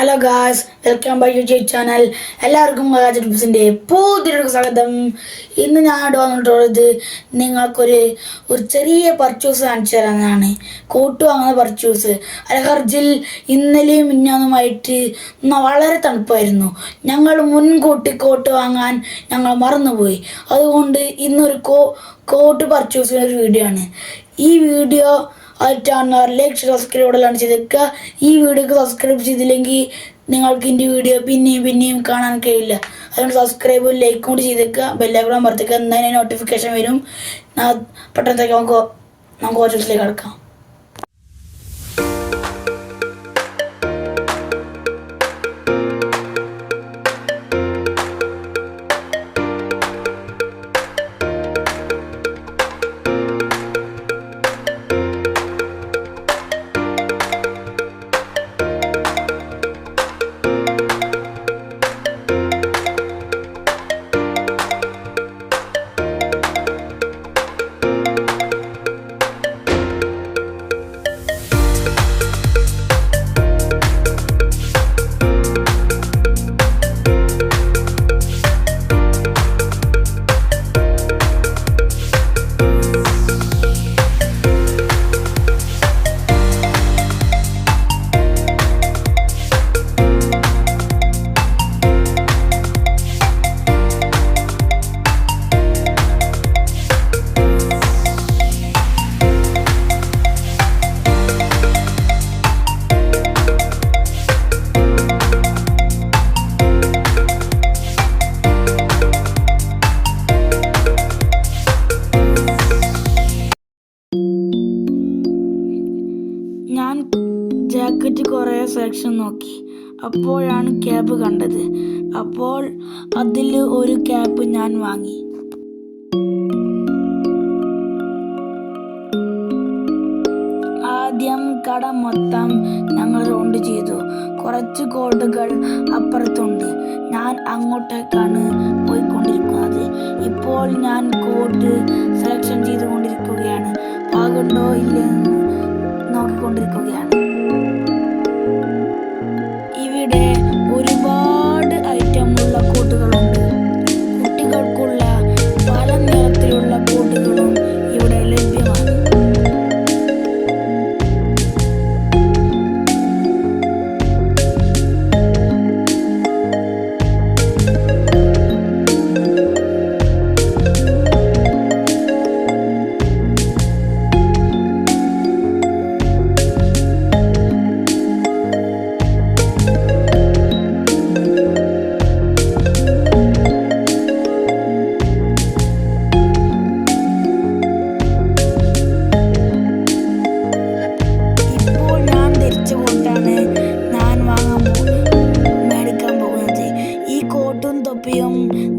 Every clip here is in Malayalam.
Hello guys, welcome back to YouTube channel. എല്ലാവർക്കും ടിപ്സിൻ്റെ പുതിയൊരു സ്വാഗതം. ഇന്ന് ഞാൻ ഇവിടെ വന്നിട്ടുള്ളത് നിങ്ങൾക്കൊരു ചെറിയ പർച്ചേസ് കാണിച്ചു തരാനാണ്. കോട്ട് വാങ്ങുന്ന പർച്ചേസ്. അൽഹർജിൽ ഇന്നലെയും മിഞ്ഞാന്നുമായിട്ട് വളരെ തണുപ്പായിരുന്നു. ഞങ്ങൾ മുൻകൂട്ടി കോട്ട് വാങ്ങാൻ ഞങ്ങൾ മറന്നുപോയി. അതുകൊണ്ട് ഇന്നൊരു കോട്ട് പർച്ചേസ് ഒരു വീഡിയോ ആണ്. ഈ വീഡിയോ ആയിട്ടാണ് ലൈക്ക് സബ്സ്ക്രൈബ് ചെയ്തേക്കുക. ഈ വീഡിയോക്ക് സബ്സ്ക്രൈബ് ചെയ്തില്ലെങ്കിൽ നിങ്ങൾക്ക് എൻ്റെ വീഡിയോ പിന്നെയും കാണാൻ കഴിയില്ല. അതുകൊണ്ട് സബ്സ്ക്രൈബും ലൈക്കും കൂടി ചെയ്തേക്കുക. ബെല്ലൈക്കൺ അമർത്തിക്കുക. എന്നതിന് നോട്ടിഫിക്കേഷൻ വരും. പെട്ടെന്ന് നമുക്ക് പർച്ചേസിലേക്ക് കിടക്കാം. ഞാൻ ജാക്കറ്റ് കുറേ സെലക്ഷൻ നോക്കി. അപ്പോഴാണ് ക്യാപ്പ് കണ്ടത്. അപ്പോൾ അതിൽ ഒരു ക്യാപ്പ് ഞാൻ വാങ്ങി. ആദ്യം കട മൊത്തം ഞങ്ങൾ റൗണ്ട് ചെയ്തു. കുറച്ച് കോട്ടുകൾ അപ്പുറത്തുണ്ട്. ഞാൻ അങ്ങോട്ടേക്കാണ് പോയിക്കൊണ്ടിരിക്കുന്നത്. ഇപ്പോൾ ഞാൻ കോട്ട് സെലക്ഷൻ ചെയ്തുകൊണ്ടിരിക്കുകയാണ്. പാകുണ്ടോ ഇല്ലെന്ന് നോക്കിക്കൊണ്ടിരിക്കുകയാണ്. ഇവിടെ ഒരുപാട് ഐറ്റമുള്ള കോട്ടുകളുണ്ട്. കുട്ടികൾക്കുള്ള പല നിറത്തിലുള്ള കോട്ടുകളും ഇവിടെ ലഭ്യമാണ്.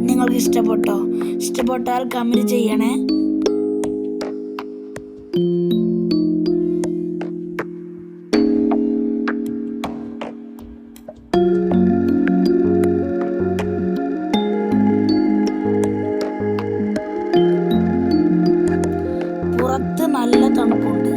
നിങ്ങൾക്ക് ഇഷ്ടപ്പെട്ടാൽ കമന്റ് ചെയ്യണേ. പുറത്ത് നല്ല തണുപ്പുണ്ട്.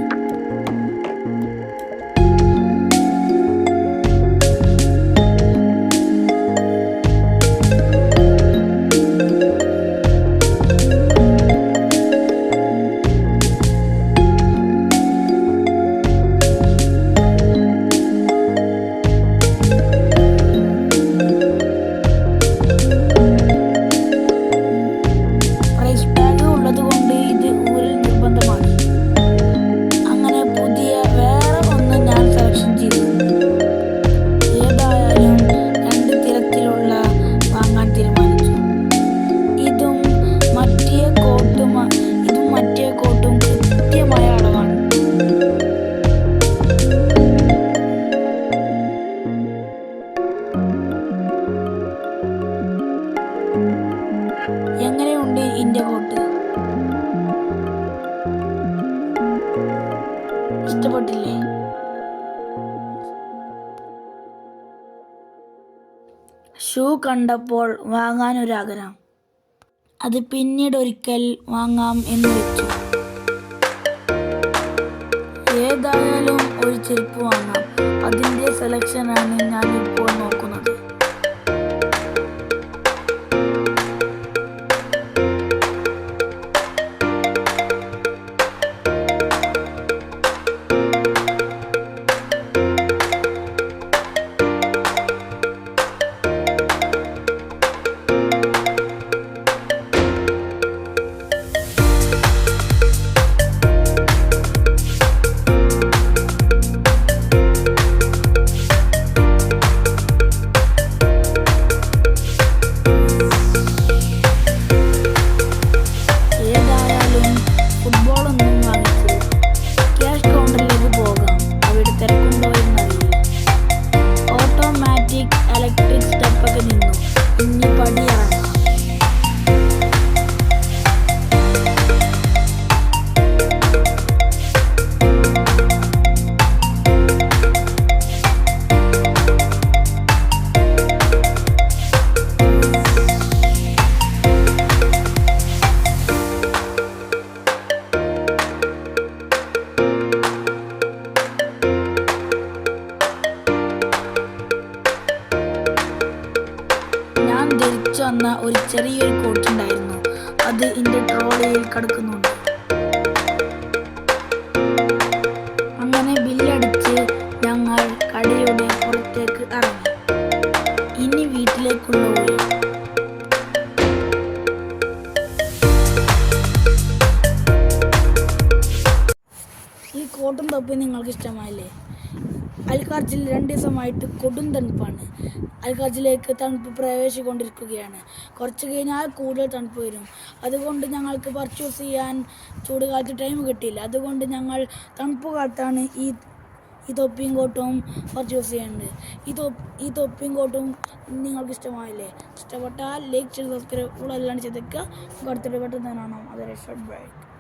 എങ്ങനെയുണ്ട് ഇതിൻ്റെ കോട്ട്? ഇഷ്ടപ്പെട്ടില്ലേ? ഷൂ കണ്ടപ്പോൾ വാങ്ങാനൊരാഗ്രഹം. അത് പിന്നീട് ഒരിക്കൽ വാങ്ങാം എന്ന് വെച്ചു. ഏതായാലും ഒരു ചെരുപ്പ് വാങ്ങാം. അതിൻ്റെ സെലക്ഷനാണ് ഞാൻ ഇപ്പോൾ സ്റ്റെപ്പൊക്കെ നിന്നു. ഇനി പടി ഇറങ്ങാം. ഞാൻ ധരിച്ചു വന്ന ഒരു ചെറിയൊരു കോട്ടുണ്ടായിരുന്നു. അത് എൻ്റെ ട്രോളിയിൽ കിടക്കുന്നുണ്ട്. അങ്ങനെ ബില്ലടിച്ച് ഞങ്ങൾ കടയുടെ പുറത്തേക്ക് ഇറങ്ങി. ഇനി വീട്ടിലേക്കുള്ള വഴി. ഈ കോട്ടും തൊപ്പി നിങ്ങൾക്ക് ഇഷ്ടമായില്ലേ? അൽഖാർജിൽ 2 ദിവസമായിട്ട് കൊടും തണുപ്പാണ്. അൽഖാർജിലേക്ക് തണുപ്പ് പ്രവേശിക്കൊണ്ടിരിക്കുകയാണ്. കുറച്ച് കഴിഞ്ഞാൽ കൂടുതൽ തണുപ്പ് വരും. അതുകൊണ്ട് ഞങ്ങൾക്ക് പർച്ചേസ് ചെയ്യാൻ ചൂടുകാലത്ത് ടൈം കിട്ടിയില്ല. അതുകൊണ്ട് ഞങ്ങൾ തണുപ്പ് കാലത്താണ് ഈ തൊപ്പിയും കോട്ടും പർച്ചേസ് ചെയ്യേണ്ടത്. ഈ തൊപ്പിയും കോട്ടും നിങ്ങൾക്ക് ഇഷ്ടമായില്ലേ? ഇഷ്ടപ്പെട്ടാൽ ലൈക്ക് ചെയ്ത് സബ്സ്ക്രൈബ് അല്ലാണ്ട് ചെയ്തേക്കുക. അടുത്തൊരു പെട്ടെന്ന് കാണാം. അതൊരു ഷോർട്ട് ബ്രേക്ക്.